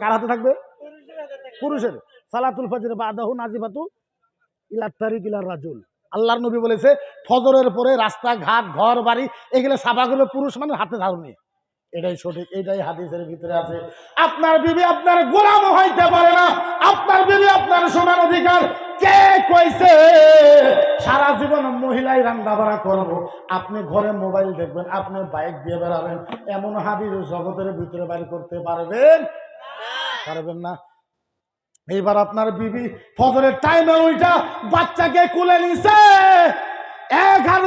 কার হাতে থাকবে? পুরুষের। সালাতুল ফজর বাদাহু নাজিবাতু ইলা তারিক ইলা রাজুল। আল্লাহর নবী বলেছে ফজরের পরে রাস্তাঘাট ঘর বাড়ি এগুলো সাফা করবে পুরুষ মানে হাতে ধারণে। এটাই সঠিক, এটাই হাদিসের ভিতরে আছে। আপনার বিবি আপনার গোলাম হইতে পারে না, আপনার বিবি আপনার সমান অধিকার। কে কইছে সারা জীবন মহিলাই রান্না বাড়া করবো, আপনি ঘরে মোবাইল দেখবেন, আপনি বাইক দিয়ে বেড়াবেন, এমন হাদিস জগতের ভিতরে বাইর করতে পারবেন? পারবেন না। এইবার আপনার বিবি ফজরের টাইমে ওইটা বাচ্চাকে কুলে নিছে, এক হাত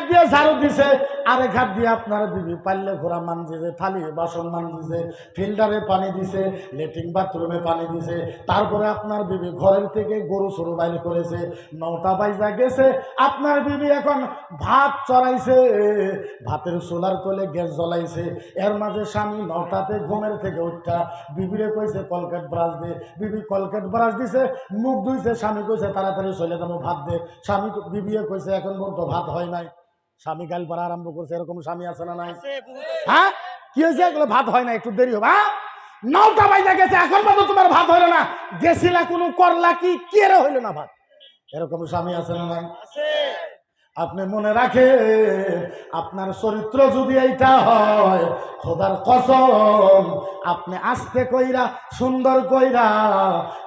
দিয়ে ঝাড়ু দিছে, আরেক হাত দিয়ে আপনার বিবি পাল্লে ঘোরা মানজিছে, থালি বাসন মানজিছে, ফিল্টারে পানি দিছে, লেট্রিন বাথরুমে পানি দিছে। তারপরে আপনার বিবি ঘরের থেকে গরু সরু বাইর করেছে, 9টা বাজা গেছে। আপনার বিবি এখন ভাত চড়াইছে, ভাতের চুলার তলে গ্যাস জ্বলাইছে। এর মাঝে স্বামী 9টাতে ঘুমের থেকে উঠা বিবিরে কইছে কলকেট ব্রাশ দে, বিবি কলকেট ব্রাশ দিছে, মুখ ধুইছে, স্বামী কইছে তাড়াতাড়ি চলে যাবো ভাত দে। স্বামী বিবিয়ে কইছে এখন পর্যন্ত ভাত হয় নাই, স্বামী গাল পাড়া আরম্ভ করছে। এরকম স্বামী আছে না নাই? হ্যাঁ, কি হয়েছে? এগুলো ভাত হয় না, একটু দেরি হবে। 9টা বাজে গেছে, এখন পর্যন্ত তোমার ভাত হইলো না, গেছিলা কোনো করলা কি কেরে হইলো না ভাত? এরকম স্বামী আছে না নাই? আপনি মনে রাখেন, আপনার চরিত্র যদি এইটা হয়, খোদার কসম আপনি আস্তে কইরা সুন্দর কইরা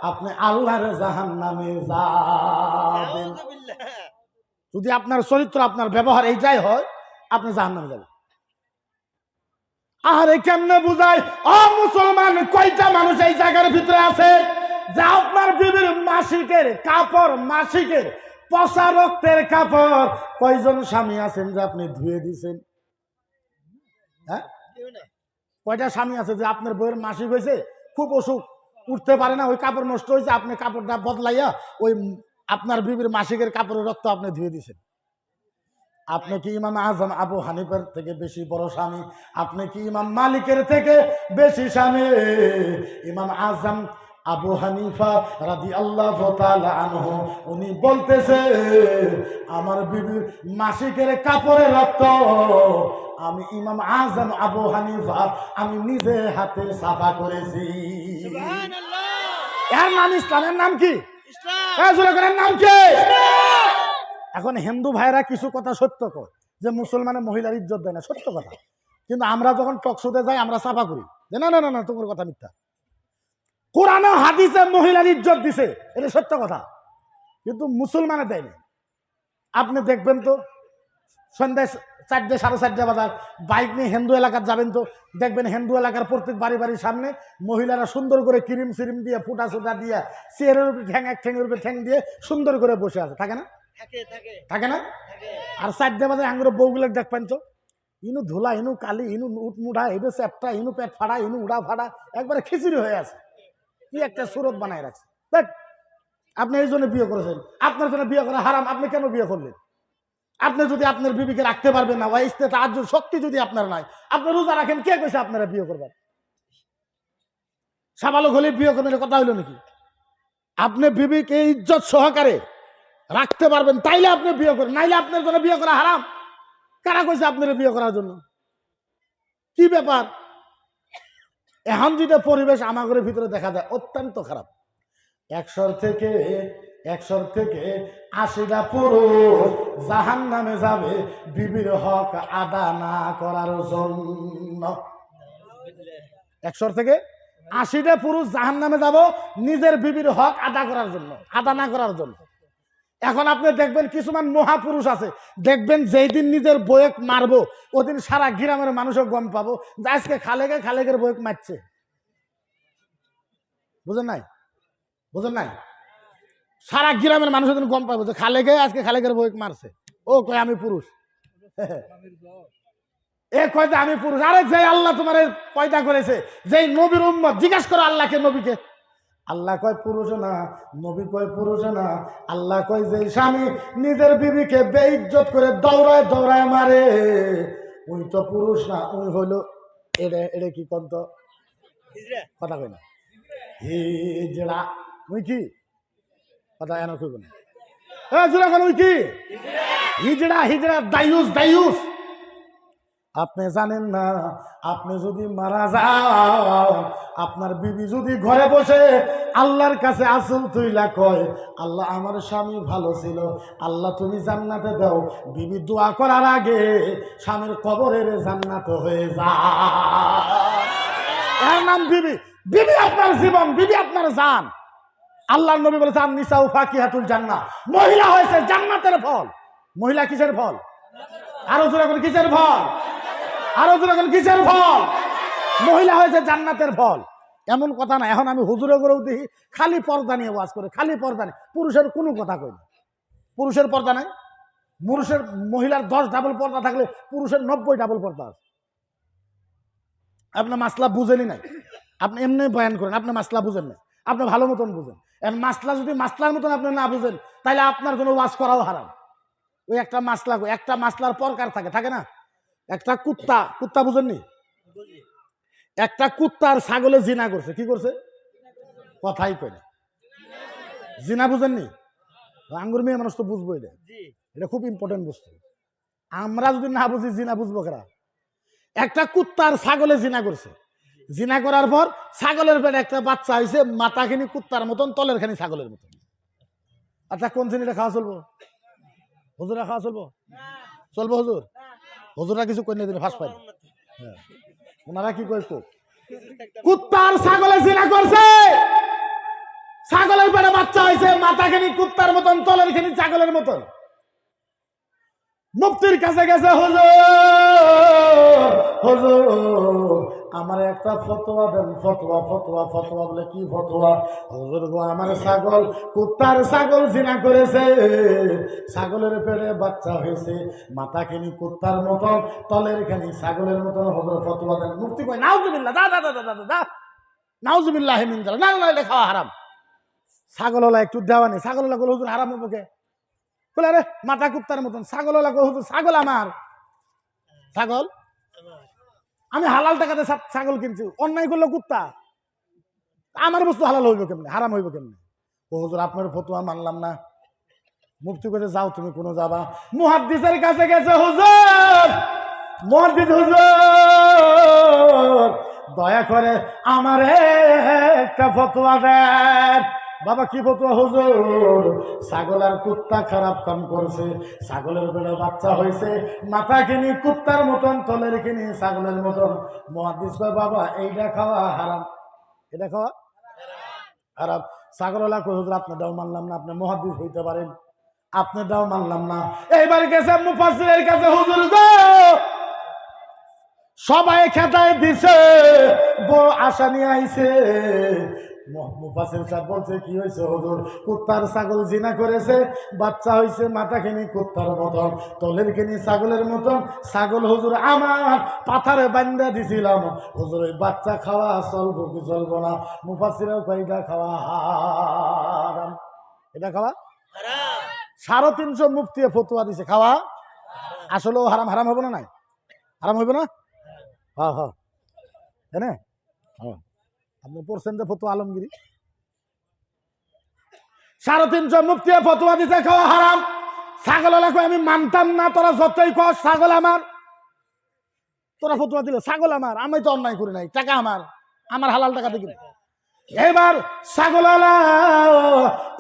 আপনি আল্লাহর জাহান্নামে যাবেন। যদি আপনার চরিত্র আপনার ব্যবহার এইটাই হয়, আপনি জাহান্নামে যাবেন। আরে কেমনে বুঝাই? ও মুসলমান, কয়টা মানুষ এই জায়গার ভিতরে আছে যে আপনার বিবির মাসিকের কাপড়, মাসিকের পচা রক্তের কাপড় কয়জন স্বামী আছেন যে আপনি ধুয়ে দিছেন? হ্যাঁ, কয়টা স্বামী আছে যে আপনার বইয়ের মাসিক হয়েছে, খুব অসুখ, উঠতে পারে না, ওই কাপড় নষ্ট হয়েছে, আপনি কাপড়টা বদলাইয়া ওই আপনার বিবির মাসিকের কাপড়ের রক্ত আপনি ধুয়ে দিছেন? আপনি কি ইমাম আজম আবু হানিফার থেকে বেশি বড় স্বামী? আপনি কি ইমাম মালিকের থেকে বেশি স্বামী? ইমাম আজম আবু হানিফা রাদিয়াল্লাহু তাআলা আনহু উনি বলতেছে আমার বিবির মাসিকের কাপড়ের রক্ত আমি ইমাম আজম আবু হানিফা আমি নিজে হাতে সাফা করেছি। সুবহানাল্লাহ। এর নাম ইসলাম। এর নাম কি? ইসলাম। এর নাম কি? এখন হিন্দু ভাইরা কিছু কথা সত্য কয় যে মুসলমানের মহিলার ইজ্জত দেয় না, সত্য কথা। কিন্তু আমরা যখন টকশোতে যাই আমরা সাফা করি যে না না না না, তোমার কথা মিথ্যা। কোরআনে হাদিসে মহিলার ইজ্জত দিছে, এটা সত্য কথা, কিন্তু মুসলমানে দেয়নি। আপনি দেখবেন তো সন্ধ্যায় 4টে 4:30 বাজার বাইক নিয়ে হিন্দু এলাকার যাবেন তো দেখবেন হিন্দু এলাকার প্রত্যেক বাড়ি বাড়ির সামনে মহিলারা সুন্দর করে ক্রিম সিরিম দিয়ে ফুটা সুটা দিয়ে চেয়ারের উপরে ঠ্যাং, এক ঠ্যাঙের উপরে ঠ্যাং দিয়ে সুন্দর করে বসে আছে, থাকে না? থাকে না? আর 4টে বাজে আঙ্গুর বউগুলো দেখবেন তো ইনু ধুলা, ইনু কালি, ইনু উঠ মুঠা, ইনু চ্যাপটা, ইনু পেট ফাড়া, ইনু উড়া ফাড়া, একবারে খিচুড়ি হয়ে আছে। কি একটা সুরত বানায় রাখছে। আপনি এই জন্য বিয়ে করেছেন, আপনার জন্য বিয়ে করা হারাম, আপনি কেন বিয়ে করলেন? আপনি যদি আপনার বিবিকে রাখতে পারবেন না, শক্তি যদি আপনার নাই, আপনি রোজা রাখেন, কে কইছে আপনারা বিয়ে করবেন? সাবালক হলে বিয়ে করবেন, কথা হইল নাকি? আপনি বিবিকে ইজ্জত সহকারে রাখতে পারবেন তাইলে আপনি বিয়ে করেন, নাইলে আপনার জন্য বিয়ে করা হারাম। কারা কইছে আপনারা বিয়ে করার জন্য? কি ব্যাপার? এখন যেটা পরিবেশ আমাদের ভিতরে দেখা যায় অত্যন্ত খারাপ। 100 থেকে 80টা পুরুষ জাহান্নামে যাবে বিবির হক আদা না করার জন্য। 100 থেকে 80টা পুরুষ জাহান্নামে যাব নিজের বিবির হক আদা করার জন্য, আদা না করার জন্য। এখন আপনি দেখবেন কিছুমান মহাপুরুষ আছে, দেখবেন যেই দিন নিজের বয়েক মারবো ওদিন সারা গ্রামের মানুষও গম পাবো যে আজকে খালেকের বয়েক মারছে। বুঝেন নাই? বুঝেন নাই? সারা গ্রামের মানুষ ওদিন গম পাবো যে আজকে খালেকের বয়েক মারছে। ও কয় আমি পুরুষ, এ কয় যে আমি পুরুষ। আরে যে আল্লাহ তোমার পয়দা করেছে, যেই নবীর উম্মত, জিজ্ঞাসা করো আল্লাহকে, নবীকে। আল্লাহ কয় পুরুষ না, নবী কয় পুরুষ না। আল্লাহ কয় যে স্বামী নিজের বিবিকে বেইজ্জত করে দৌড়ায় দৌড়ায় মারে ওই তো পুরুষ না, ওই হইলো এটা কি কন্ত কথা কই না, হিজড়া। ওই কি কথা এন কইব না, ওই কি হিজড়া, দায়ুস। আপনি জানেন না, আপনি যদি মারা যান, আপনার বিবি যদি ঘরে বসে আল্লাহর কাছে আসল তুইলা কয়, আল্লাহ আমার স্বামী ভালো ছিল, আল্লাহ তুমি জান্নাতে দাও, বিবি দোয়া করার আগে স্বামীর কবরের জান্নাত হয়ে যায়। এর নাম বিবি। বিবি আপনার জীবন, বিবি আপনার জান। আল্লাহর নবী বলেছেন নিসাউ ফাকিহাতুল জান্নাহ, মহিলা হয়েছে জান্নাতের ফল। মহিলা কিসের ফল? আরো জোরে বলেন কিসের ফল? আরো জোরে বলেন কিসের ফল? মহিলা হয়েছে জান্নাতের ফল। এমন কথা না, এখন আমি হুজুরে করেও দেখি খালি পর্দা নিয়ে ওয়াজ করে, খালি পর্দা নেই, পুরুষের কোনো কথা কই না। পুরুষের পর্দা নাই, পুরুষের মহিলার 10 ডাবল পর্দা থাকলে পুরুষের 90 ডাবল পর্দা আছে। আপনার মাসলা বুঝেনি নাই, আপনি এমনি বয়ান করেন, আপনি মাসলা বুঝেন না, আপনি ভালো মতন বুঝেন। এখন মাসলা যদি মাসলার মতন আপনি না বুঝেন, তাহলে আপনার জন্য ওয়াজ করাও হারাম। ওই একটা মাসলা, একটা মাসলার প্রকার থাকে, থাকে না? একটা কুত্তা, কুত্তা বুঝেননি? একটা কুত্তা আর ছাগলে জিনা করছে। কি করছে? কথাই কই না। জিনা বুঝেননি? আঙ্গুর মেয়ে মানুষ তো বুঝবো, এটা এটা খুব ইম্পর্টেন্ট বস্তু। আমরা যদি না বুঝি জিনা বুঝবো কারা? একটা কুত্তা আর ছাগলে জিনা করছে। জিনা করার পর ছাগলের পেটে একটা বাচ্চা হয়েছে, মাথাখানি কুত্তার মতন, তলের খানি ছাগলের মতন। আচ্ছা, কোন শ্রেণীটা খাওয়া চলবো? হুজুরা খাওয়া চলবো? চলবো হুজুর? হুজুরা কিছু কই না দিলে ফাঁস পাই। হ্যাঁ, ওনারা কি কই? কুত্তা আর ছাগলে জিনা করছে, ছাগলের পেটে বাচ্চা হয়েছে, মাথাখানি কুত্তার মতন, তলের খানি ছাগলের মতন। মুফতির কাছে গেছে, হুজুর হুজুর আমার একটা ফতোয়া দেন। ফতোয়া ফতোয়া ফতোয়া বলে কি ফতোয়া? হুজুর গো, আমার ছাগল, কুত্তার ছাগল জিনা করেছে, ছাগলের পেটে বাচ্চা হয়েছে, মাথাখানি কুত্তার মতন, তলের খানি ছাগলের মতন, হুজুর ফতোয়া দেন। মুফতি কয় নাউজুবিল্লাহ, দা দা দা দা দা দা, নাউজুবিল্লাহ মিন যালিক, না না, এটা খাওয়া হারাম। ছাগলওয়ালা একটু দেওয়া নেই। ছাগলওয়ালা বলে হুজুর হারাম হবো কে? বলে আরে মাথা কুত্তার মতন। ছাগলওয়ালা কই হুজুর ছাগল আমার, ছাগল আমি হালাল টাকাতে ছাগল কিনছি, অন্যায় করলো কুত্তা, আমার বস্তু হালাল হইব কেমনে, হারাম হইব কেমনে? ও হুজুর আপনার ফতোয়া মানলাম না। মুফতি কইছে যাও তুমি কোন যাবা। মুহাদ্দিসের কাছে গেছে, হুজুর মুহাদ্দিস হুজুর দয়া করে আমারে একটা ফতোয়া দেন। বাবা কি ফতোয়া? হুজুর ছাগল আর কুত্তা খারাপ কাম করছে, ছাগলের পেটে বাচ্চা হয়েছে, মাথা কিনি কুত্তার মতন, তলের কিনি ছাগলের মতন। মুহাদ্দিস কয় বাবা এইটা খাওয়া হারাম, এটা খাওয়া হারাম। ছাগলওয়ালা কই হুজুর আপনারটাও মানলাম না, আপনি মুহাদ্দিস হইতে পারেন, আপনারটাও মানলাম না। এইবার গেছে মুফাসসিরের কাছে, হুজুর গো সবাই খেতায় দিছে, বড় আশা নিয়ে আইছে। মুফাসসির সাহেব বলছে কি হয়েছে হুজুর? কুত্তার ছাগল জিনা করেছে, বাচ্চা হয়েছে, মাথাখানি কুত্তার মতন, তলের খানি ছাগলের মতন। ছাগল হুজুর আমার পাথারে বান্ধা দিছিলাম, হুজুর ওই বাচ্চা খাওয়া চলবো কি চলবো না? মুফাসসিরও কয় এটা খাওয়া হারাম, এটা খাওয়া হারাম। 350 মুফতি ফতোয়া দিছে খাওয়া আসলেও হারাম। হারাম হবে না? নাই হারাম হইব না? হ্যাঁ হ্যাঁ, তাই না? হ্যাঁ, আপনি পড়ছেন যে ফতোয়া আলমগিরি, 350 মুফতি ফতোয়া দিতে খাওয়া হারাম। ছাগলওয়ালা কই আমি মানতাম না, তোরা যতই কর ছাগল আমার, তোরা ফতোয়া দিল ছাগল আমার, আমি তো অন্যায় করি নাই, টাকা আমার, আমার হালাল টাকা দেখি। এবার ছাগলওয়ালা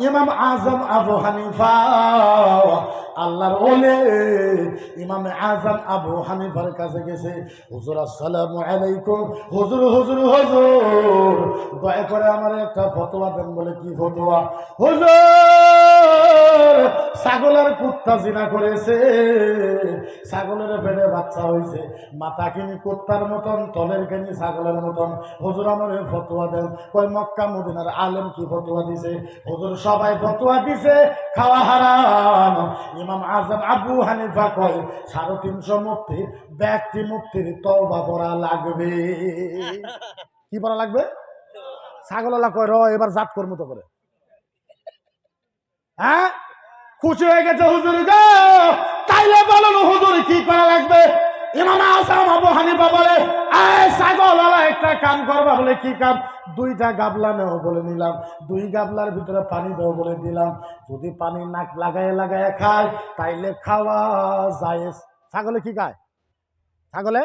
ইমাম আজম আবু হানিফা, আল্লাহর ওলি ইমাম আজম আবু হানিফার কাছে গেছে, হুজুর আসসালামু আলাইকুম। হুজুর হুজুর হুজুর দয়া করে আমার একটা ফতোয়া দেন। বলে কি ফতোয়া? হুজুর ছাগলের কুত্তা জিনা করেছে, ছাগলের পেটে বাচ্চা হয়েছে, মাথা কিনি কুত্তার মতন, তলের কিনি ছাগলের মতন, হুজুর আমার ফতোয়া দেন। কয় মক্কা মদিনার আলেম কি ফতোয়া দিছে? হুজুর সবাই ফতোয়া দিছে খাওয়া হারাম। ইমাম আজম আবু হানিফা কয় 350 মুফতি, ব্যক্তি মুফতির তওবা পড়া লাগবে। কি পড়া লাগবে? ছাগলওয়ালা কয় র এবার জাত কর্ম তো করে। হ্যাঁ, খুশি হয়ে গেছে হুজুর গো, তাইলে বলুন হুজুর কি করা লাগবে? ইমাম আজম আবু হানিফা বলে এই ছাগলওয়ালা একটা কাম করবা। বলে কি কাম? 2টা গাবলা নেও বলে নিলাম, 2 গাবলার ভিতরে পানি দাও বলে দিলাম, যদি পানি নাক লাগায় লাগায় খায় তাইলে খাওয়া জায়েজ। ছাগলে কি খায়? ছাগলে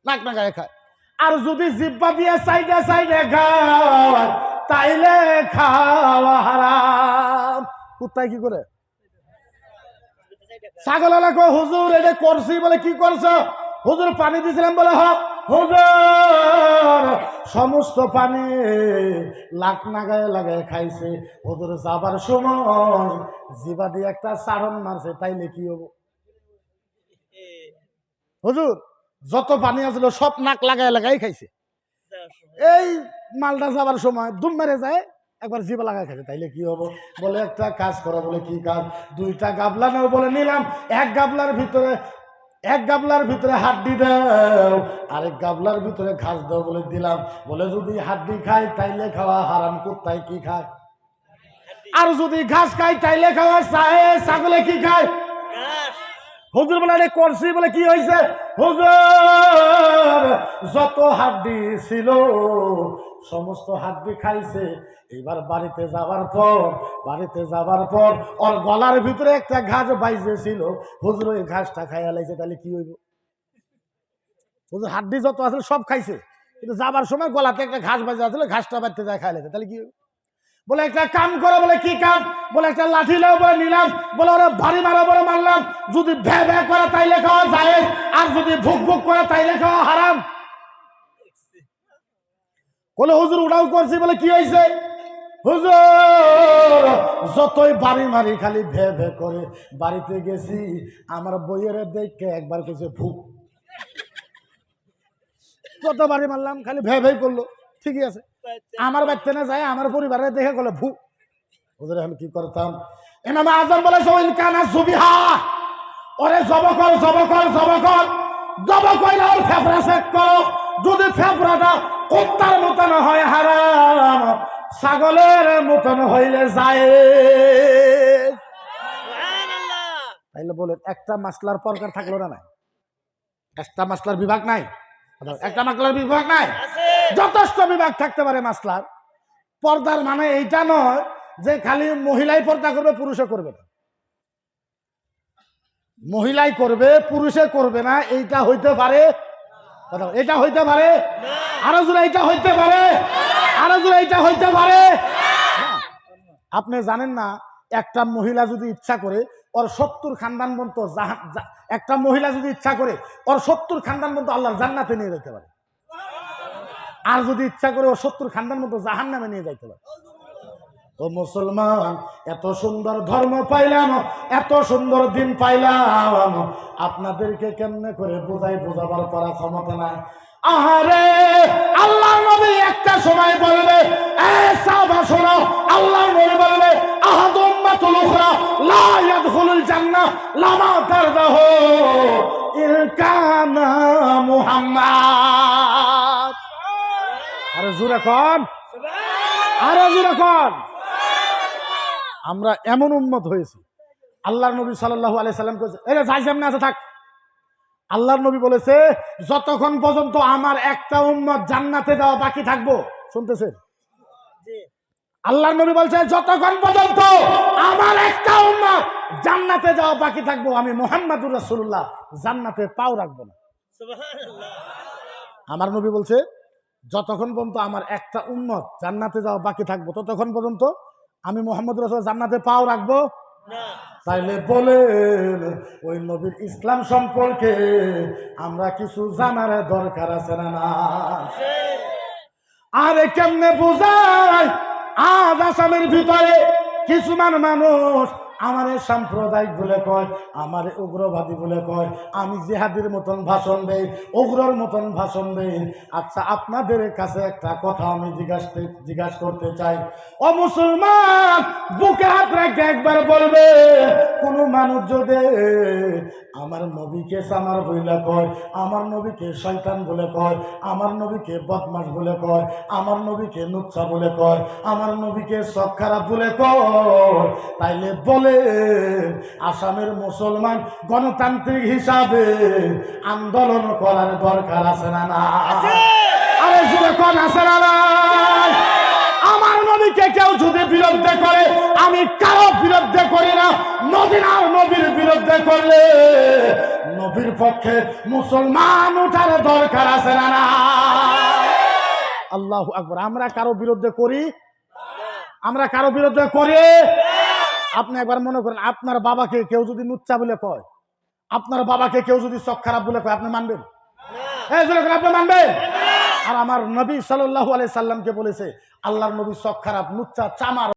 নাক নাগায় খায়। আর যদি জিব্বা দিয়ে সাইডে সাইডে খায় তাইলে খাওয়া হারাম। কুত্তায় কি করে? ছাগল কয় হুজুর এটা করছি বলে কি করছো? হুজুর পানি দিয়েছিলাম বলে হুজুর সমস্ত পানি লাক নাগায় লাগায় খাইছে। হুজুর যাবার সময় জিবা দিয়ে একটা চারণ মারছে, তাইলে কি হবো? হুজুর যত পানি আসলো সব নাক লাগায় লাগাই খাইছে, এই মালটা যাবার সময় দুম মেরে যায় একবার জিবা লাগায় খাইছে, তাইলে কি হবো? বলে একটা কাজ করা। বলে কি কাজ? 2টা গাবলা নাও বলে নিলাম, এক গাবলার ভিতরে হাড্ডি দাও, আরেক গাবলার ভিতরে ঘাস দাও বলে দিলাম। বলে যদি হাড্ডি খায় তাইলে খাওয়া হারাম। কুত্তায় কি খায়? আর যদি ঘাস খায় তাইলে খাওয়া। ছাগলে কি খায়? হুজুর বলে আরে করছি বলে কি হয়েছে? হুজুর যত হাড্ডি ছিল সমস্ত হাড্ডি খাইছে। এবার বাড়িতে যাবার পর ওর গলার ভিতরে একটা ঘাস বাইজে ছিল, হুজুর ওই ঘাসটা খাইয়া লাইছে, তাহলে কি হইব? হুজুর হাড্ডি যত আসলে সব খাইছে, কিন্তু যাবার সময় গলাতে একটা ঘাস বাইজে আসলে ঘাসটা বাড়তে যায় খাই লাইছে, তাহলে কি হইব? বলে একটা কাম করো। বলে কি কাম? বলে একটা লাঠি নাও বলে নিলাম, বলে ওরা ভারী মারা বলে মারলাম। যদি ভ্যা ভ্যা করে তাইলে খাওয়া যায়, আর যদি ভুক ভুক করে তাইলে খাওয়া হারাম। বলে হুজুর ওটাও করছি বলে কি হয়েছে? হুজুর যতই বাড়ি মারি খালি ভে ভে করে। বাড়িতে গেছি আমার বইয়ের দেখে একবার কইছে ভুক। যত বাড়ি মারলাম খালি ভে ভে করলো, ঠিকই আছে। আমার বাড়িতে না যায় আমার পরিবারের দেখে গেলে ভুক। হুজুর আমি কি করতাম? ইমাম আজম বলেছে ইনকানা সুবিহা, ওরে জব কইলে ওর ফেফড়া চেক করো। যদি ফেফড়াটা কুত্তার মতন হয় হারাম, ছাগলের মতন হইলে যায়। তাইলে বলেন একটা মাসলার প্রকার থাকলো না? একটা মাসলার বিভাগ নাই? একটা মাসলার বিভাগ নাই? যথেষ্ট বিভাগ থাকতে পারে মাসলার। পর্দার মানে এইটা নয় যে খালি মহিলাই পর্দা করবে পুরুষে করবে না, মহিলাই করবে পুরুষে করবে না, এইটা হইতে পারে। এটা হইতে পারে, আরো জোরে এটা হইতে পারে, আরো জোরে এটা হইতে পারে। আপনি জানেন না একটা মহিলা যদি ইচ্ছা করে ওর 70 খানদান পর্যন্ত একটা মহিলা যদি ইচ্ছা করে ওর 70 খানদান পর্যন্ত আল্লাহর জান্নাতে নিয়ে যেতে পারে, আর যদি ইচ্ছা করে ওর 70 খানদান পর্যন্ত জাহান্নামে নিয়ে যাইতে পারে। ও মুসলমান, এত সুন্দর ধর্ম পাইলাম, এত সুন্দর দিন পাইলাম, আপনাদেরকে কেমনে করে বোঝাবার পরা ক্ষমতা নাই। আহারে আল্লাহর নবী একটা সময় বলবে, এ সাহাবা শোনো, আল্লাহর নবী বলবে আহাদু উম্মাতুল উখরা লা ইয়াদখুলুল জান্নাহ লামা তারদাহু ইলকানা মুহাম্মদ। আরে জোরে কোন, আরে জোরে কোন। আমরা এমন উম্মত হয়েছি, আল্লাহর নবী সাল্লাল্লাহু আলাইহি সাল্লাম কইছে এরে যাই সামনে আছে থাক। আল্লাহর নবী বলেছে যতক্ষণ পর্যন্ত আমার একটা উম্মত জান্নাতে যাওয়া বাকি থাকবো। শুনতেছেন? আল্লাহর নবী বলছে যতক্ষণ পর্যন্ত আমার একটা উম্মত জান্নাতে যাওয়া বাকি থাকবো, আমি মুহাম্মাদুর রাসূলুল্লাহ জান্নাতে পাও রাখবো না। সুবহানাল্লাহ। আমার নবী বলছে যতক্ষণ পর্যন্ত আমার একটা উম্মত জান্নাতে যাওয়া বাকি থাকবো ততক্ষণ পর্যন্ত আমি মুহাম্মদ রাসূল জান্নাতে পাও রাখবো না। তাইলে বলেন ওই নবীর ইসলাম সম্পর্কে আমরা কিছু জানার দরকার আছে না? আরে কেমনে বোঝায়? আজ আসামের ভিতরে কিছুমান মানুষ আমারে সাম্প্রদায়িক বলে কয়, আমারে উগ্রবাদী বলে কয়, আমি জিহাদির মতন ভাষণ দেই, উগ্রর মতন ভাষণ দেই। আচ্ছা আপনাদের কাছে একটা কথা আমি জিজ্ঞাসা করতে চাই, ও মুসলমান বুকে হাত রেখে একবার বলবে, কোন মানুষ যদি আমার নবীকে সামার বইলা কয়, আমার নবীকে শয়তান বলে কয়, আমার নবীকে বদমাশ বলে কয়, আমার নবীকে নুচ্ছা বলে কয়, আমার নবীকে সব খারাপ বলে কয়, তাইলে বলে আসামের মুসলমান গণতান্ত্রিক হিসাবে আন্দোলন করার দরকার আছে না? আরে জুড়ে কোন আছে না? আমার নবীকে কেউ যদি বিরুদ্ধে করে, আমি কারো বিরুদ্ধে করি না, মদিনার নবীর বিরুদ্ধে করলে নবীর পক্ষে মুসলমান ওঠার দরকার আছে না না? আল্লাহু আকবার। আমরা কারো বিরুদ্ধে করি? আমরা কারো বিরুদ্ধে করি? আপনি একবার মনে করেন, আপনার বাবাকে কেউ যদি লুচ্চা বলে কয়, আপনার বাবাকে কেউ যদি চোখ খারাপ বলে কয়, আপনি মানবেন? আপনি মানবেন? আর আমার নবী সাল্লাল্লাহু আলাইহি সাল্লামকে বলেছে, আল্লাহর নবী চোখ খারাপ, লুচ্চা, চামার